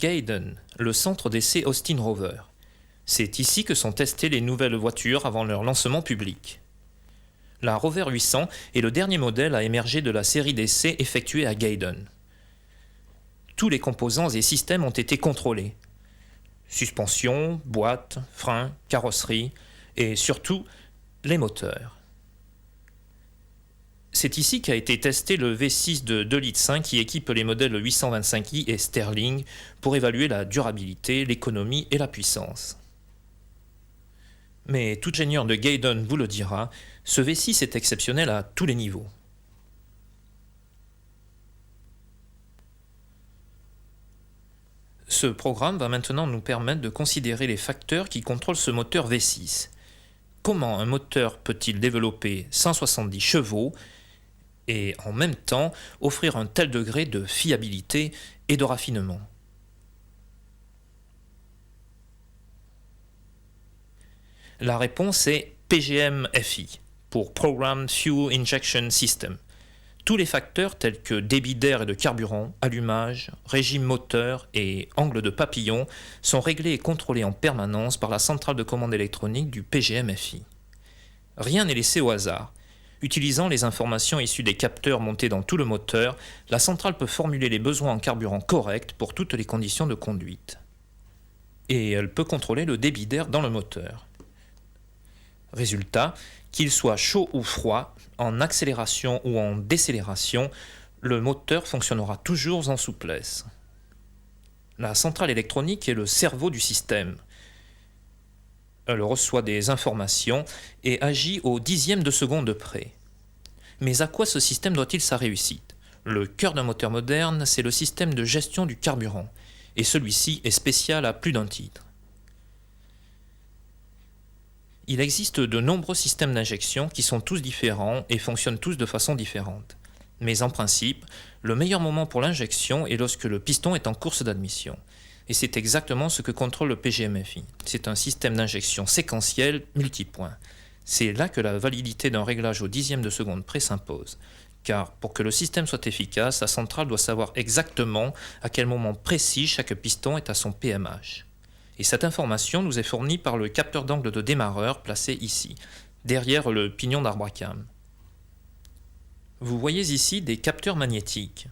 Gaydon, le centre d'essai Austin Rover. C'est ici que sont testées les nouvelles voitures avant leur lancement public. La Rover 800 est le dernier modèle à émerger de la série d'essais effectuée à Gaydon. Tous les composants et systèmes ont été contrôlés. Suspension, boîte, frein, carrosserie et surtout les moteurs. C'est ici qu'a été testé le V6 de 2,5 litres qui équipe les modèles 825i et Sterling pour évaluer la durabilité, l'économie et la puissance. Mais tout ingénieur de Gaydon vous le dira, ce V6 est exceptionnel à tous les niveaux. Ce programme va maintenant nous permettre de considérer les facteurs qui contrôlent ce moteur V6. Comment un moteur peut-il développer 170 chevaux et en même temps offrir un tel degré de fiabilité et de raffinement? La réponse est PGM-FI, pour Programmed Fuel Injection System. Tous les facteurs tels que débit d'air et de carburant, allumage, régime moteur et angle de papillon sont réglés et contrôlés en permanence par la centrale de commande électronique du PGM-FI. Rien n'est laissé au hasard. Utilisant les informations issues des capteurs montés dans tout le moteur, la centrale peut formuler les besoins en carburant corrects pour toutes les conditions de conduite. Et elle peut contrôler le débit d'air dans le moteur. Résultat, qu'il soit chaud ou froid, en accélération ou en décélération, le moteur fonctionnera toujours en souplesse. La centrale électronique est le cerveau du système. Elle reçoit des informations et agit au dixième de seconde près. Mais à quoi ce système doit-il sa réussite? Le cœur d'un moteur moderne, c'est le système de gestion du carburant, et celui-ci est spécial à plus d'un titre. Il existe de nombreux systèmes d'injection qui sont tous différents et fonctionnent tous de façon différente. Mais en principe, le meilleur moment pour l'injection est lorsque le piston est en course d'admission. Et c'est exactement ce que contrôle le PGM-FI. C'est un système d'injection séquentiel multipoint. C'est là que la validité d'un réglage au dixième de seconde près s'impose. Car pour que le système soit efficace, la centrale doit savoir exactement à quel moment précis chaque piston est à son PMH. Et cette information nous est fournie par le capteur d'angle de démarreur placé ici, derrière le pignon d'arbre à cam. Vous voyez ici des capteurs magnétiques.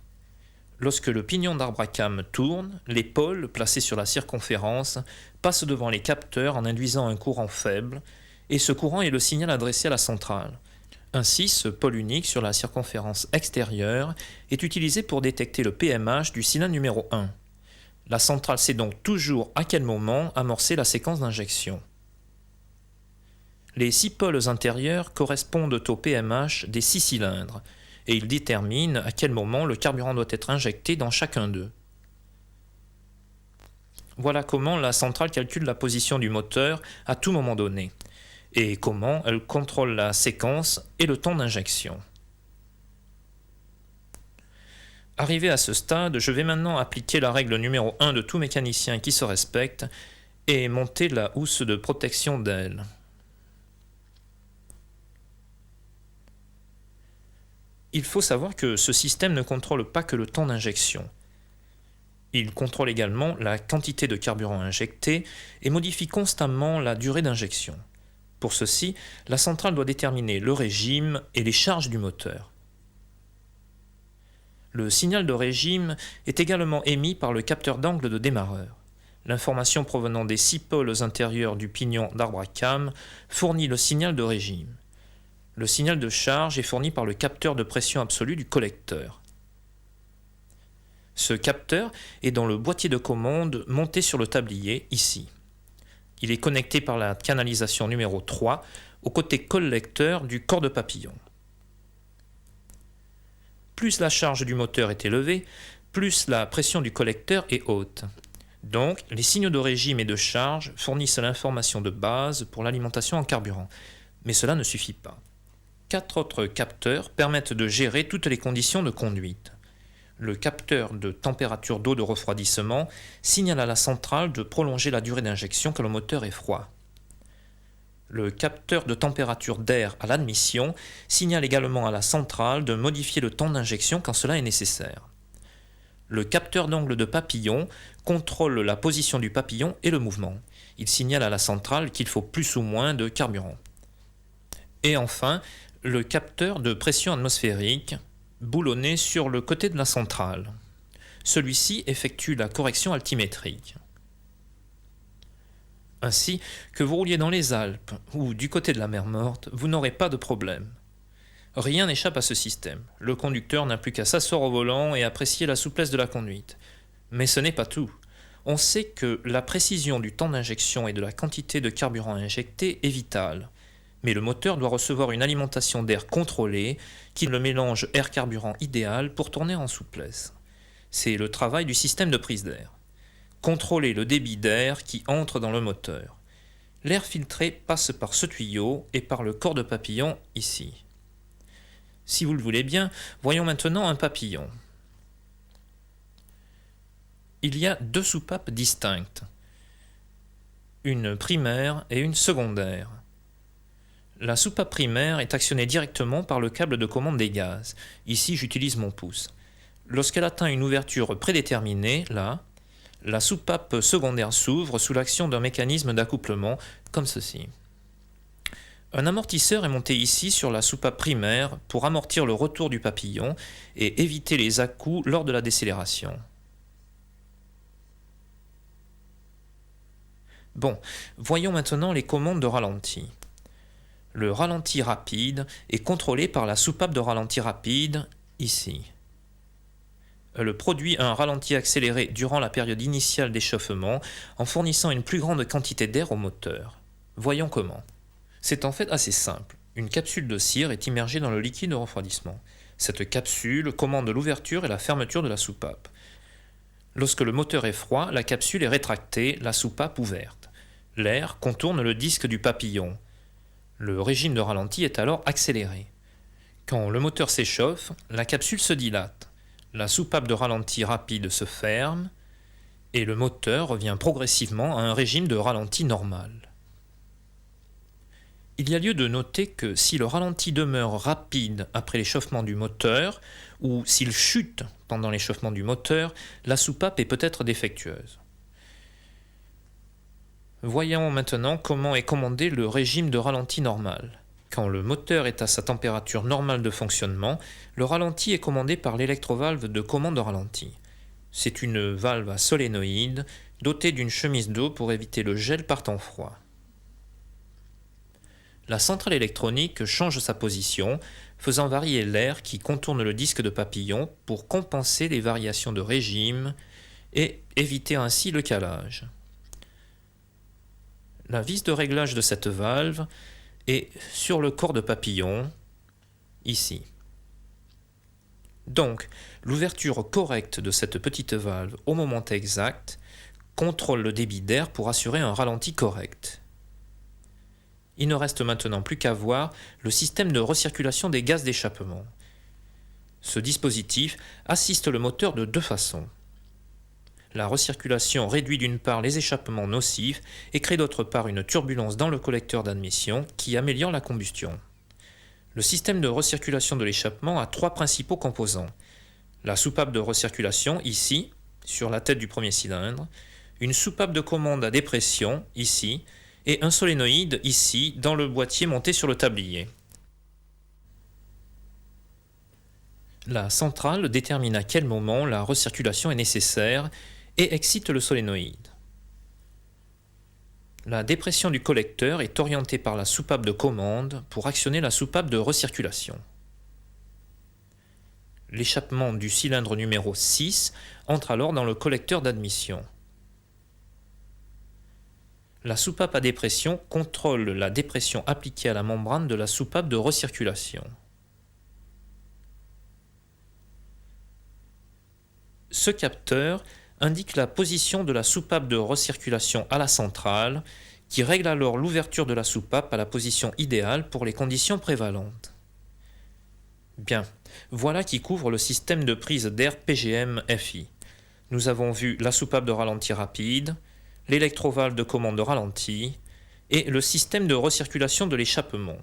Lorsque le pignon d'arbre à cam tourne, les pôles placés sur la circonférence passent devant les capteurs en induisant un courant faible, et ce courant est le signal adressé à la centrale. Ainsi, ce pôle unique sur la circonférence extérieure est utilisé pour détecter le PMH du signal numéro 1. La centrale sait donc toujours à quel moment amorcer la séquence d'injection. Les 6 pôles intérieurs correspondent au PMH des 6 cylindres et ils déterminent à quel moment le carburant doit être injecté dans chacun d'eux. Voilà comment la centrale calcule la position du moteur à tout moment donné et comment elle contrôle la séquence et le temps d'injection. Arrivé à ce stade, je vais maintenant appliquer la règle numéro 1 de tout mécanicien qui se respecte et monter la housse de protection d'aile. Il faut savoir que ce système ne contrôle pas que le temps d'injection. Il contrôle également la quantité de carburant injecté et modifie constamment la durée d'injection. Pour ceci, la centrale doit déterminer le régime et les charges du moteur. Le signal de régime est également émis par le capteur d'angle de démarreur. L'information provenant des 6 pôles intérieurs du pignon d'arbre à cam fournit le signal de régime. Le signal de charge est fourni par le capteur de pression absolue du collecteur. Ce capteur est dans le boîtier de commande monté sur le tablier, ici. Il est connecté par la canalisation numéro 3 au côté collecteur du corps de papillon. Plus la charge du moteur est élevée, plus la pression du collecteur est haute. Donc, les signaux de régime et de charge fournissent l'information de base pour l'alimentation en carburant. Mais cela ne suffit pas. 4 autres capteurs permettent de gérer toutes les conditions de conduite. Le capteur de température d'eau de refroidissement signale à la centrale de prolonger la durée d'injection quand le moteur est froid. Le capteur de température d'air à l'admission signale également à la centrale de modifier le temps d'injection quand cela est nécessaire. Le capteur d'angle de papillon contrôle la position du papillon et le mouvement. Il signale à la centrale qu'il faut plus ou moins de carburant. Et enfin, le capteur de pression atmosphérique, boulonné sur le côté de la centrale. Celui-ci effectue la correction altimétrique. Ainsi, que vous rouliez dans les Alpes ou du côté de la mer Morte, vous n'aurez pas de problème. Rien n'échappe à ce système. Le conducteur n'a plus qu'à s'asseoir au volant et apprécier la souplesse de la conduite. Mais ce n'est pas tout. On sait que la précision du temps d'injection et de la quantité de carburant injecté est vitale. Mais le moteur doit recevoir une alimentation d'air contrôlée qui le mélange air-carburant idéal pour tourner en souplesse. C'est le travail du système de prise d'air. Contrôler le débit d'air qui entre dans le moteur. L'air filtré passe par ce tuyau et par le corps de papillon ici. Si vous le voulez bien, voyons maintenant un papillon. Il y a deux soupapes distinctes, une primaire et une secondaire. La soupape primaire est actionnée directement par le câble de commande des gaz. Ici, j'utilise mon pouce. Lorsqu'elle atteint une ouverture prédéterminée, là, la soupape secondaire s'ouvre sous l'action d'un mécanisme d'accouplement, comme ceci. Un amortisseur est monté ici sur la soupape primaire pour amortir le retour du papillon et éviter les à-coups lors de la décélération. Bon, voyons maintenant les commandes de ralenti. Le ralenti rapide est contrôlé par la soupape de ralenti rapide, ici. Elle produit un ralenti accéléré durant la période initiale d'échauffement en fournissant une plus grande quantité d'air au moteur. Voyons comment. C'est en fait assez simple. Une capsule de cire est immergée dans le liquide de refroidissement. Cette capsule commande l'ouverture et la fermeture de la soupape. Lorsque le moteur est froid, la capsule est rétractée, la soupape ouverte. L'air contourne le disque du papillon. Le régime de ralenti est alors accéléré. Quand le moteur s'échauffe, la capsule se dilate. La soupape de ralenti rapide se ferme et le moteur revient progressivement à un régime de ralenti normal. Il y a lieu de noter que si le ralenti demeure rapide après l'échauffement du moteur ou s'il chute pendant l'échauffement du moteur, la soupape est peut-être défectueuse. Voyons maintenant comment est commandé le régime de ralenti normal. Quand le moteur est à sa température normale de fonctionnement, le ralenti est commandé par l'électrovalve de commande de ralenti. C'est une valve à solénoïde dotée d'une chemise d'eau pour éviter le gel par temps froid. La centrale électronique change sa position, faisant varier l'air qui contourne le disque de papillon pour compenser les variations de régime et éviter ainsi le calage. La vis de réglage de cette valve est sur le corps de papillon, ici. Donc, l'ouverture correcte de cette petite valve au moment exact contrôle le débit d'air pour assurer un ralenti correct. Il ne reste maintenant plus qu'à voir le système de recirculation des gaz d'échappement. Ce dispositif assiste le moteur de deux façons. La recirculation réduit d'une part les échappements nocifs et crée d'autre part une turbulence dans le collecteur d'admission qui améliore la combustion. Le système de recirculation de l'échappement a trois principaux composants. La soupape de recirculation, ici, sur la tête du premier cylindre, une soupape de commande à dépression, ici, et un solénoïde, ici, dans le boîtier monté sur le tablier. La centrale détermine à quel moment la recirculation est nécessaire et excite le solénoïde. La dépression du collecteur est orientée par la soupape de commande pour actionner la soupape de recirculation. L'échappement du cylindre numéro 6 entre alors dans le collecteur d'admission. La soupape à dépression contrôle la dépression appliquée à la membrane de la soupape de recirculation. Ce capteur indique la position de la soupape de recirculation à la centrale, qui règle alors l'ouverture de la soupape à la position idéale pour les conditions prévalentes. Bien, voilà qui couvre le système de prise d'air PGM-FI. Nous avons vu la soupape de ralenti rapide, l'électrovalve de commande de ralenti et le système de recirculation de l'échappement.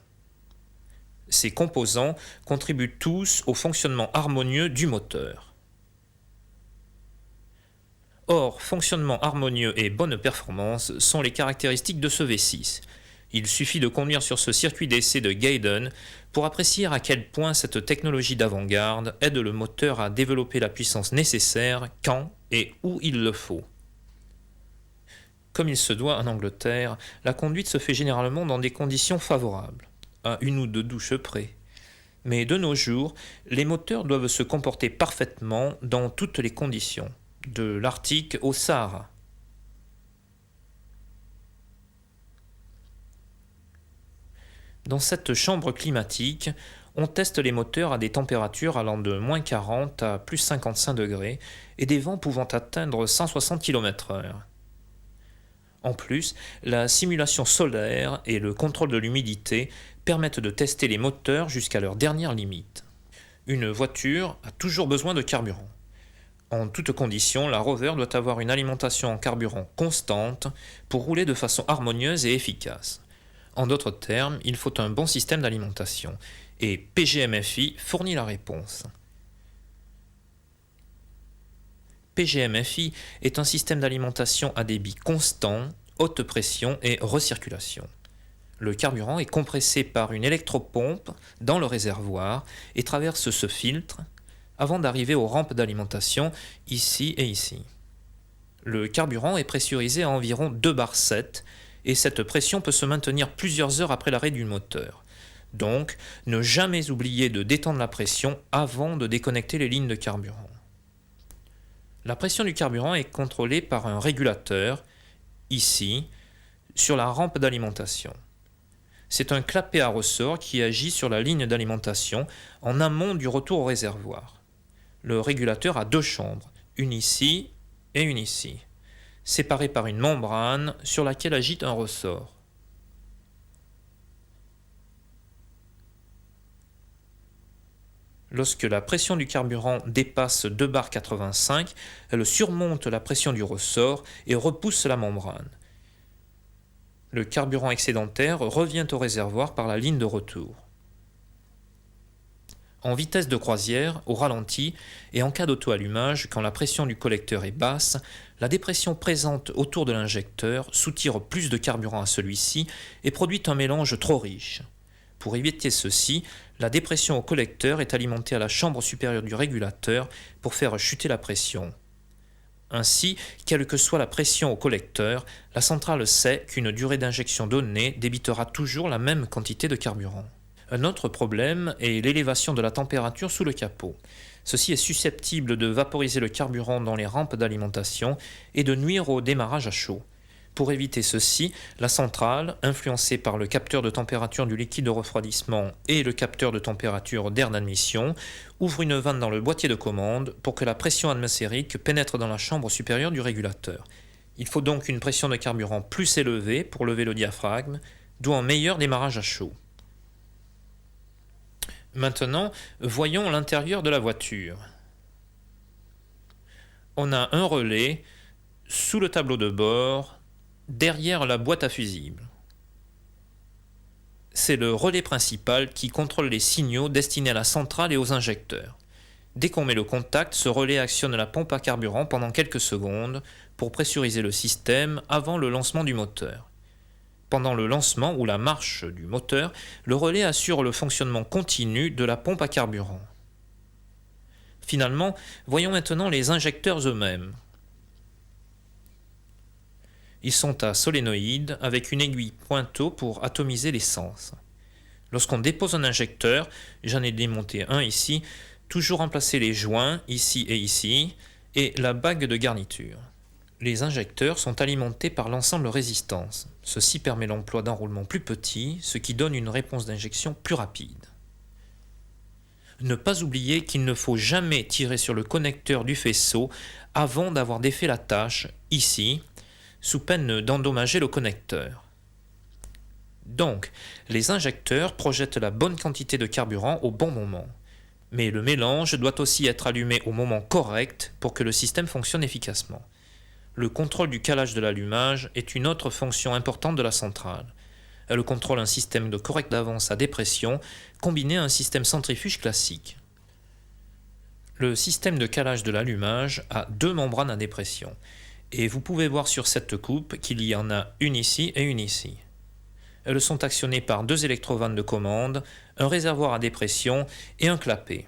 Ces composants contribuent tous au fonctionnement harmonieux du moteur. Or, fonctionnement harmonieux et bonne performance sont les caractéristiques de ce V6. Il suffit de conduire sur ce circuit d'essai de Gaydon pour apprécier à quel point cette technologie d'avant-garde aide le moteur à développer la puissance nécessaire quand et où il le faut. Comme il se doit en Angleterre, la conduite se fait généralement dans des conditions favorables, à une ou deux douches près. Mais de nos jours, les moteurs doivent se comporter parfaitement dans toutes les conditions, de l'Arctique au Sahara. Dans cette chambre climatique, on teste les moteurs à des températures allant de moins 40 à plus 55 degrés et des vents pouvant atteindre 160 km/h. En plus, la simulation solaire et le contrôle de l'humidité permettent de tester les moteurs jusqu'à leur dernière limite. Une voiture a toujours besoin de carburant. En toutes conditions, la Rover doit avoir une alimentation en carburant constante pour rouler de façon harmonieuse et efficace. En d'autres termes, il faut un bon système d'alimentation, et PGMFI fournit la réponse. PGMFI est un système d'alimentation à débit constant, haute pression et recirculation. Le carburant est compressé par une électropompe dans le réservoir et traverse ce filtre avant d'arriver aux rampes d'alimentation ici et ici. Le carburant est pressurisé à environ 2 bar 7 et cette pression peut se maintenir plusieurs heures après l'arrêt du moteur. Donc, ne jamais oublier de détendre la pression avant de déconnecter les lignes de carburant. La pression du carburant est contrôlée par un régulateur, ici, sur la rampe d'alimentation. C'est un clapet à ressort qui agit sur la ligne d'alimentation en amont du retour au réservoir. Le régulateur a 2 chambres, une ici et une ici, séparées par une membrane sur laquelle agite un ressort. Lorsque la pression du carburant dépasse 2 bar 85, elle surmonte la pression du ressort et repousse la membrane. Le carburant excédentaire revient au réservoir par la ligne de retour. En vitesse de croisière, au ralenti et en cas d'auto-allumage, quand la pression du collecteur est basse, la dépression présente autour de l'injecteur soutire plus de carburant à celui-ci et produit un mélange trop riche. Pour éviter ceci, la dépression au collecteur est alimentée à la chambre supérieure du régulateur pour faire chuter la pression. Ainsi, quelle que soit la pression au collecteur, la centrale sait qu'une durée d'injection donnée débitera toujours la même quantité de carburant. Un autre problème est l'élévation de la température sous le capot. Ceci est susceptible de vaporiser le carburant dans les rampes d'alimentation et de nuire au démarrage à chaud. Pour éviter ceci, la centrale, influencée par le capteur de température du liquide de refroidissement et le capteur de température d'air d'admission, ouvre une vanne dans le boîtier de commande pour que la pression atmosphérique pénètre dans la chambre supérieure du régulateur. Il faut donc une pression de carburant plus élevée pour lever le diaphragme, d'où un meilleur démarrage à chaud. Maintenant, voyons l'intérieur de la voiture. On a un relais sous le tableau de bord, derrière la boîte à fusibles. C'est le relais principal qui contrôle les signaux destinés à la centrale et aux injecteurs. Dès qu'on met le contact, ce relais actionne la pompe à carburant pendant quelques secondes pour pressuriser le système avant le lancement du moteur. Pendant le lancement ou la marche du moteur, le relais assure le fonctionnement continu de la pompe à carburant. Finalement, voyons maintenant les injecteurs eux-mêmes. Ils sont à solénoïde avec une aiguille pointeau pour atomiser l'essence. Lorsqu'on dépose un injecteur, j'en ai démonté un ici, toujours remplacer les joints ici et la bague de garniture. Les injecteurs sont alimentés par l'ensemble résistance. Ceci permet l'emploi d'enroulements plus petits, ce qui donne une réponse d'injection plus rapide. Ne pas oublier qu'il ne faut jamais tirer sur le connecteur du faisceau avant d'avoir défait la tâche, ici, sous peine d'endommager le connecteur. Donc, les injecteurs projettent la bonne quantité de carburant au bon moment. Mais le mélange doit aussi être allumé au moment correct pour que le système fonctionne efficacement. Le contrôle du calage de l'allumage est une autre fonction importante de la centrale. Elle contrôle un système de correcte d'avance à dépression combiné à un système centrifuge classique. Le système de calage de l'allumage a deux membranes à dépression. Et vous pouvez voir sur cette coupe qu'il y en a une ici et une ici. Elles sont actionnées par deux électrovannes de commande, un réservoir à dépression et un clapet.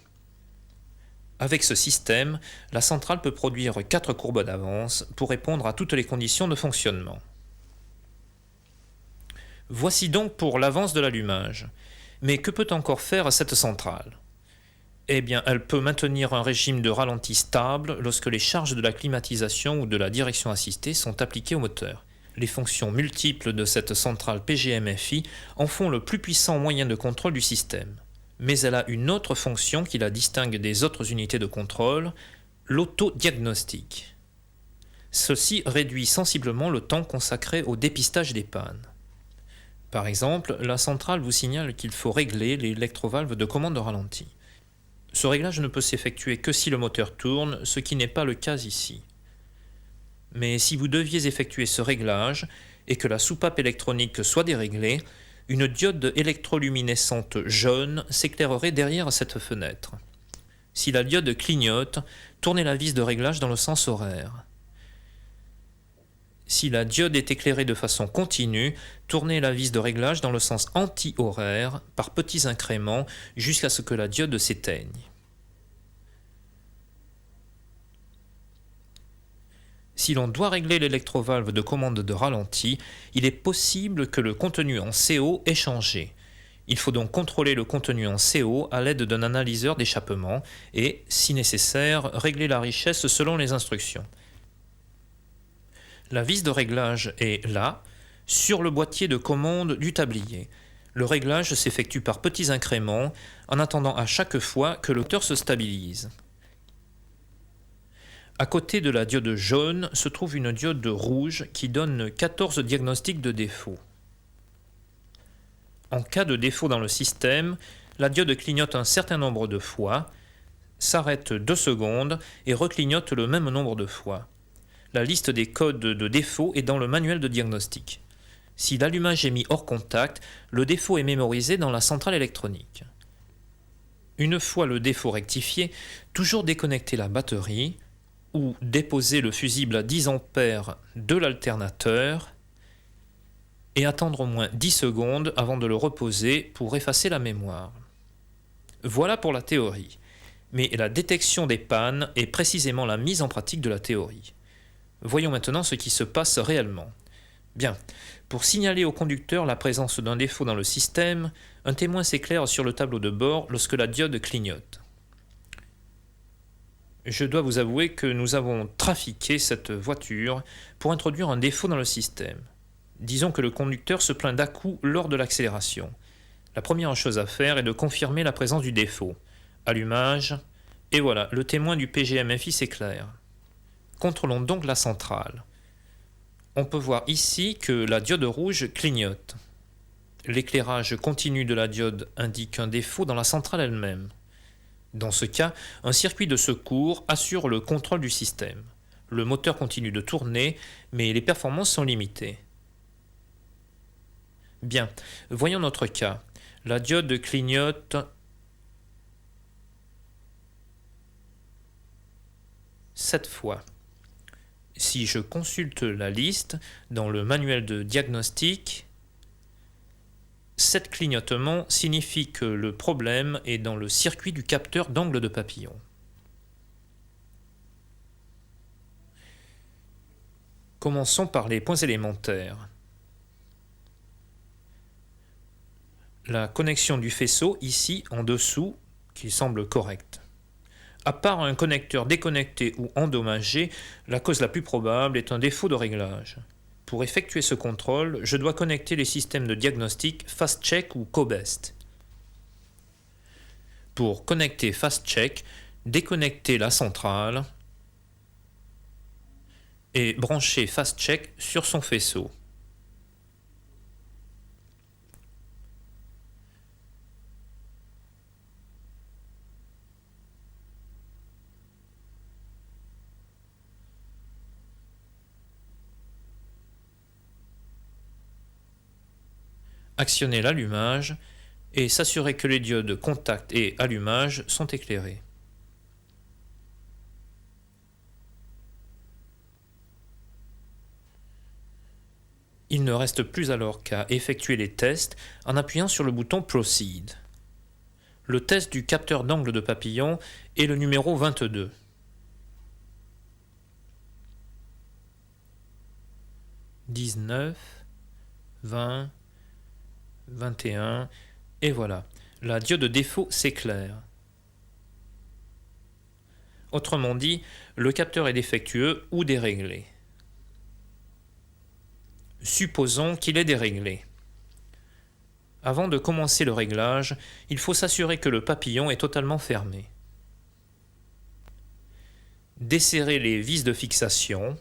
Avec ce système, la centrale peut produire 4 courbes d'avance pour répondre à toutes les conditions de fonctionnement. Voici donc pour l'avance de l'allumage. Mais que peut encore faire cette centrale ? Eh bien, elle peut maintenir un régime de ralenti stable lorsque les charges de la climatisation ou de la direction assistée sont appliquées au moteur. Les fonctions multiples de cette centrale PGM-FI en font le plus puissant moyen de contrôle du système. Mais elle a une autre fonction qui la distingue des autres unités de contrôle, l'autodiagnostic. Ceci réduit sensiblement le temps consacré au dépistage des pannes. Par exemple, la centrale vous signale qu'il faut régler l'électrovalve de commande de ralenti. Ce réglage ne peut s'effectuer que si le moteur tourne, ce qui n'est pas le cas ici. Mais si vous deviez effectuer ce réglage et que la soupape électronique soit déréglée, une diode électroluminescente jaune s'éclairerait derrière cette fenêtre. Si la diode clignote, tournez la vis de réglage dans le sens horaire. Si la diode est éclairée de façon continue, tournez la vis de réglage dans le sens anti-horaire par petits incréments jusqu'à ce que la diode s'éteigne. Si l'on doit régler l'électrovalve de commande de ralenti, il est possible que le contenu en CO ait changé. Il faut donc contrôler le contenu en CO à l'aide d'un analyseur d'échappement et, si nécessaire, régler la richesse selon les instructions. La vis de réglage est là, sur le boîtier de commande du tablier. Le réglage s'effectue par petits incréments, en attendant à chaque fois que le moteur se stabilise. À côté de la diode jaune se trouve une diode rouge qui donne 14 diagnostics de défaut. En cas de défaut dans le système, la diode clignote un certain nombre de fois, s'arrête 2 secondes et reclignote le même nombre de fois. La liste des codes de défaut est dans le manuel de diagnostic. Si l'allumage est mis hors contact, le défaut est mémorisé dans la centrale électronique. Une fois le défaut rectifié, toujours déconnecter la batterie ou déposer le fusible à 10 A de l'alternateur et attendre au moins 10 secondes avant de le reposer pour effacer la mémoire. Voilà pour la théorie. Mais la détection des pannes est précisément la mise en pratique de la théorie. Voyons maintenant ce qui se passe réellement. Bien, pour signaler au conducteur la présence d'un défaut dans le système, un témoin s'éclaire sur le tableau de bord lorsque la diode clignote. Je dois vous avouer que nous avons trafiqué cette voiture pour introduire un défaut dans le système. Disons que le conducteur se plaint d'à-coup lors de l'accélération. La première chose à faire est de confirmer la présence du défaut. Allumage, et voilà, le témoin du PGM-FI s'éclaire. Contrôlons donc la centrale. On peut voir ici que la diode rouge clignote. L'éclairage continu de la diode indique un défaut dans la centrale elle-même. Dans ce cas, un circuit de secours assure le contrôle du système. Le moteur continue de tourner, mais les performances sont limitées. Bien, voyons notre cas. La diode clignote 7 fois. Si je consulte la liste dans le manuel de diagnostic, 7 clignotements signifie que le problème est dans le circuit du capteur d'angle de papillon. Commençons par les points élémentaires. La connexion du faisceau, ici en dessous, qui semble correcte. À part un connecteur déconnecté ou endommagé, la cause la plus probable est un défaut de réglage. Pour effectuer ce contrôle, je dois connecter les systèmes de diagnostic FastCheck ou CoBest. Pour connecter FastCheck, déconnectez la centrale et branchez FastCheck sur son faisceau. Actionnez l'allumage et s'assurer que les diodes contact et allumage sont éclairées. Il ne reste plus alors qu'à effectuer les tests en appuyant sur le bouton Proceed. Le test du capteur d'angle de papillon est le numéro 22. « 19, 20, 21, et voilà. La diode de défaut s'éclaire. Autrement dit, le capteur est défectueux ou déréglé. Supposons qu'il est déréglé. Avant de commencer le réglage, il faut s'assurer que le papillon est totalement fermé. Desserrez les vis de fixation.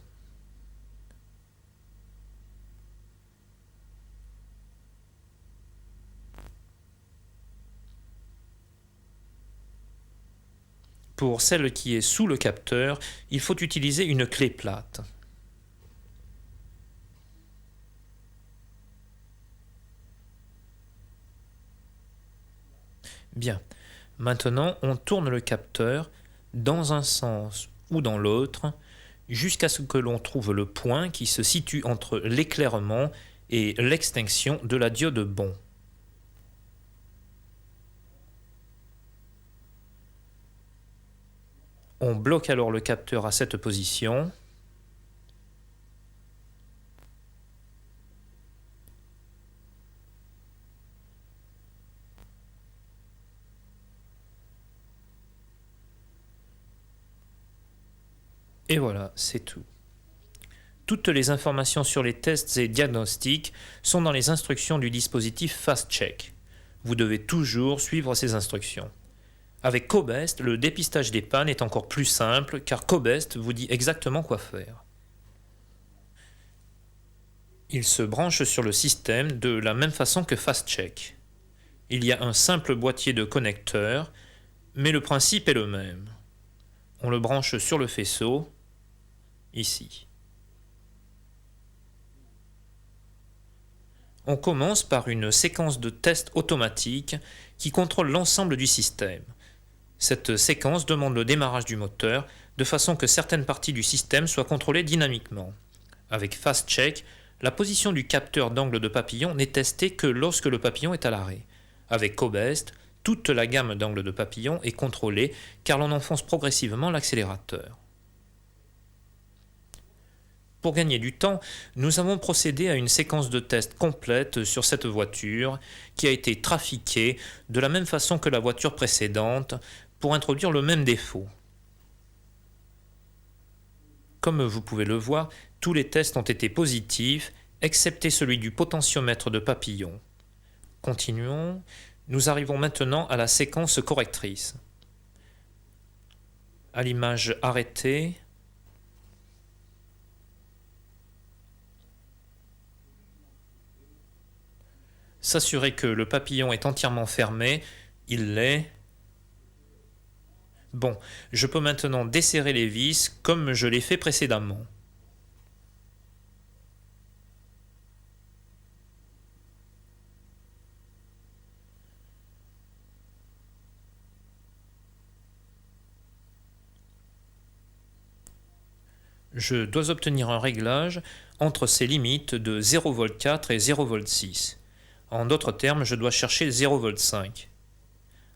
Pour celle qui est sous le capteur, il faut utiliser une clé plate. Bien, maintenant on tourne le capteur dans un sens ou dans l'autre jusqu'à ce que l'on trouve le point qui se situe entre l'éclairement et l'extinction de la diode bon. On bloque alors le capteur à cette position. Et voilà, c'est tout. Toutes les informations sur les tests et diagnostics sont dans les instructions du dispositif FastCheck. Vous devez toujours suivre ces instructions. Avec Cobest, le dépistage des pannes est encore plus simple car Cobest vous dit exactement quoi faire. Il se branche sur le système de la même façon que FastCheck. Il y a un simple boîtier de connecteurs, mais le principe est le même. On le branche sur le faisceau, ici. On commence par une séquence de tests automatiques qui contrôle l'ensemble du système. Cette séquence demande le démarrage du moteur de façon que certaines parties du système soient contrôlées dynamiquement. Avec FastCheck, la position du capteur d'angle de papillon n'est testée que lorsque le papillon est à l'arrêt. Avec Cobest, toute la gamme d'angles de papillon est contrôlée car l'on enfonce progressivement l'accélérateur. Pour gagner du temps, nous avons procédé à une séquence de tests complète sur cette voiture qui a été trafiquée de la même façon que la voiture précédente pour introduire le même défaut. Comme vous pouvez le voir, tous les tests ont été positifs, excepté celui du potentiomètre de papillon. Continuons. Nous arrivons maintenant à la séquence correctrice. À l'image arrêtée, s'assurer que le papillon est entièrement fermé, il l'est. Bon, je peux maintenant desserrer les vis comme je l'ai fait précédemment. Je dois obtenir un réglage entre ces limites de 0,4 et 0,6. En d'autres termes, je dois chercher 0,5.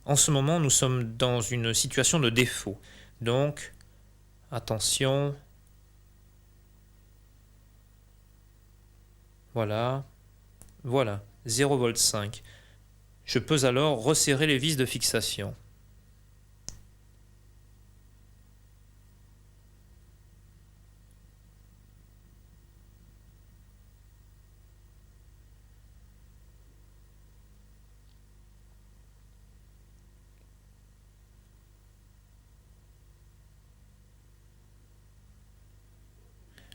En ce moment, nous sommes dans une situation de défaut. Donc, attention. Voilà. Voilà, 0,5. Je peux alors resserrer les vis de fixation.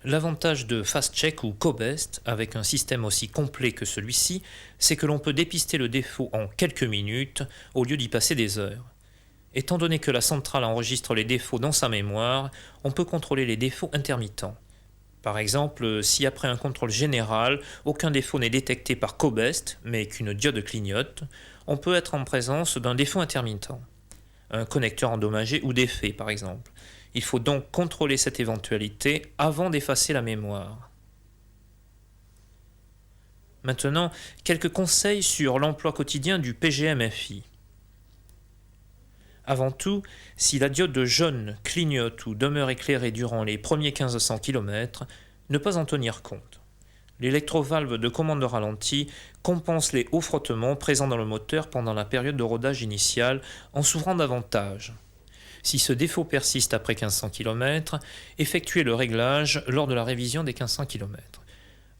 L'avantage de FastCheck ou Cobest, avec un système aussi complet que celui-ci, c'est que l'on peut dépister le défaut en quelques minutes au lieu d'y passer des heures. Étant donné que la centrale enregistre les défauts dans sa mémoire, on peut contrôler les défauts intermittents. Par exemple, si après un contrôle général, aucun défaut n'est détecté par Cobest, mais qu'une diode clignote, on peut être en présence d'un défaut intermittent. Un connecteur endommagé ou défait, par exemple. Il faut donc contrôler cette éventualité avant d'effacer la mémoire. Maintenant, quelques conseils sur l'emploi quotidien du PGM-FI. Avant tout, si la diode jaune clignote ou demeure éclairée durant les premiers 1500 km, ne pas en tenir compte. L'électrovalve de commande de ralenti compense les hauts frottements présents dans le moteur pendant la période de rodage initiale en s'ouvrant davantage. Si ce défaut persiste après 1500 km, effectuez le réglage lors de la révision des 1500 km.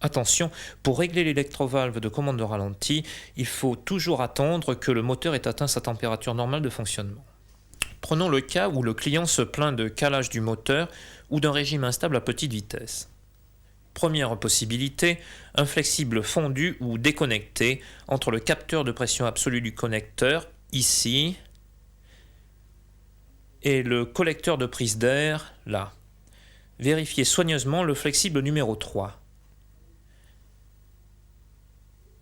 Attention, pour régler l'électrovalve de commande de ralenti, il faut toujours attendre que le moteur ait atteint sa température normale de fonctionnement. Prenons le cas où le client se plaint de calage du moteur ou d'un régime instable à petite vitesse. Première possibilité, un flexible fondu ou déconnecté entre le capteur de pression absolue du connecteur, ici, et le collecteur de prise d'air, là. Vérifiez soigneusement le flexible numéro 3.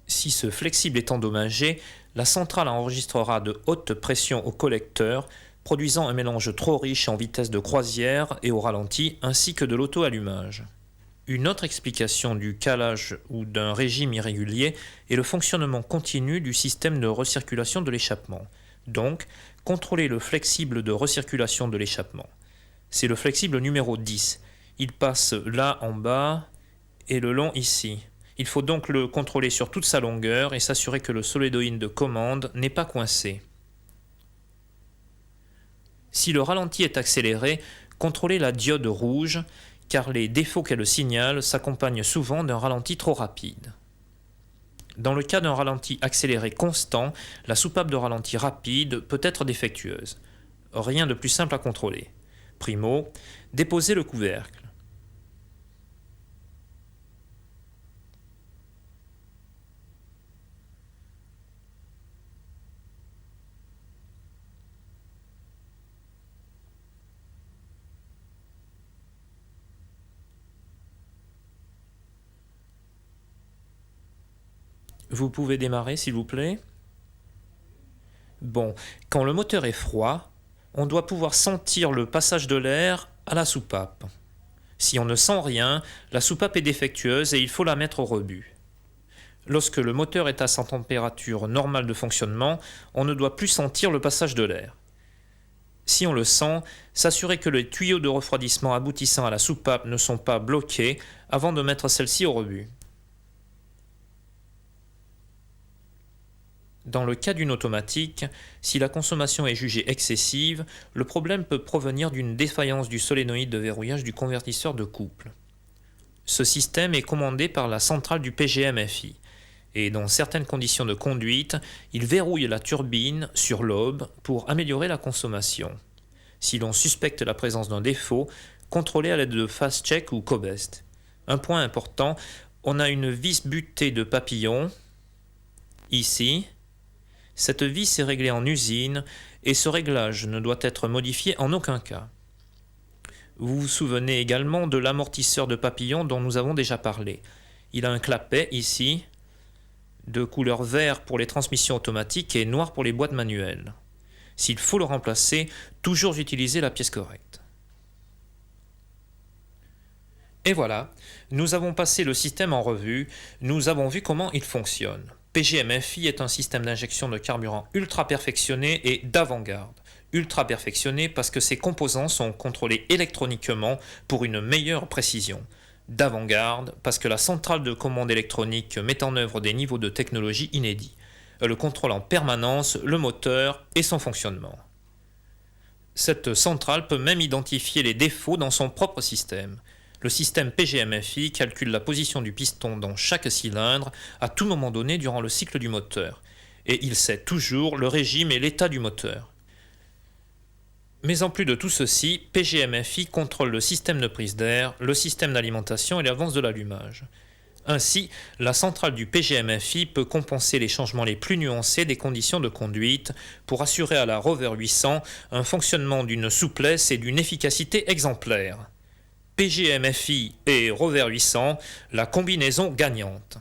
Si ce flexible est endommagé, la centrale enregistrera de hautes pressions au collecteur, produisant un mélange trop riche en vitesse de croisière et au ralenti, ainsi que de l'auto-allumage. Une autre explication du calage ou d'un régime irrégulier est le fonctionnement continu du système de recirculation de l'échappement. Donc, contrôlez le flexible de recirculation de l'échappement. C'est le flexible numéro 10. Il passe là en bas et le long ici. Il faut donc le contrôler sur toute sa longueur et s'assurer que le solénoïde de commande n'est pas coincé. Si le ralenti est accéléré, contrôlez la diode rouge, car les défauts qu'elle signale s'accompagnent souvent d'un ralenti trop rapide. Dans le cas d'un ralenti accéléré constant, la soupape de ralenti rapide peut être défectueuse. Rien de plus simple à contrôler. Primo, déposez le couvercle. Vous pouvez démarrer, s'il vous plaît. Bon, quand le moteur est froid, on doit pouvoir sentir le passage de l'air à la soupape. Si on ne sent rien, la soupape est défectueuse et il faut la mettre au rebut. Lorsque le moteur est à sa température normale de fonctionnement, on ne doit plus sentir le passage de l'air. Si on le sent, s'assurer que les tuyaux de refroidissement aboutissant à la soupape ne sont pas bloqués avant de mettre celle-ci au rebut. Dans le cas d'une automatique, si la consommation est jugée excessive, le problème peut provenir d'une défaillance du solénoïde de verrouillage du convertisseur de couple. Ce système est commandé par la centrale du PGM-FI et dans certaines conditions de conduite, il verrouille la turbine sur l'aube pour améliorer la consommation. Si l'on suspecte la présence d'un défaut, contrôlez à l'aide de FastCheck ou Cobest. Un point important, on a une vis butée de papillon, ici. Cette vis est réglée en usine et ce réglage ne doit être modifié en aucun cas. Vous vous souvenez également de l'amortisseur de papillon dont nous avons déjà parlé. Il a un clapet ici, de couleur vert pour les transmissions automatiques et noir pour les boîtes manuelles. S'il faut le remplacer, toujours utiliser la pièce correcte. Et voilà, nous avons passé le système en revue, nous avons vu comment il fonctionne. PGM-FI est un système d'injection de carburant ultra perfectionné et d'avant-garde. Ultra perfectionné parce que ses composants sont contrôlés électroniquement pour une meilleure précision. D'avant-garde parce que la centrale de commande électronique met en œuvre des niveaux de technologie inédits. Elle contrôle en permanence le moteur et son fonctionnement. Cette centrale peut même identifier les défauts dans son propre système. Le système PGM-FI calcule la position du piston dans chaque cylindre à tout moment donné durant le cycle du moteur. Et il sait toujours le régime et l'état du moteur. Mais en plus de tout ceci, PGM-FI contrôle le système de prise d'air, le système d'alimentation et l'avance de l'allumage. Ainsi, la centrale du PGM-FI peut compenser les changements les plus nuancés des conditions de conduite pour assurer à la Rover 800 un fonctionnement d'une souplesse et d'une efficacité exemplaires. PGM-FI et Rover 800, la combinaison gagnante.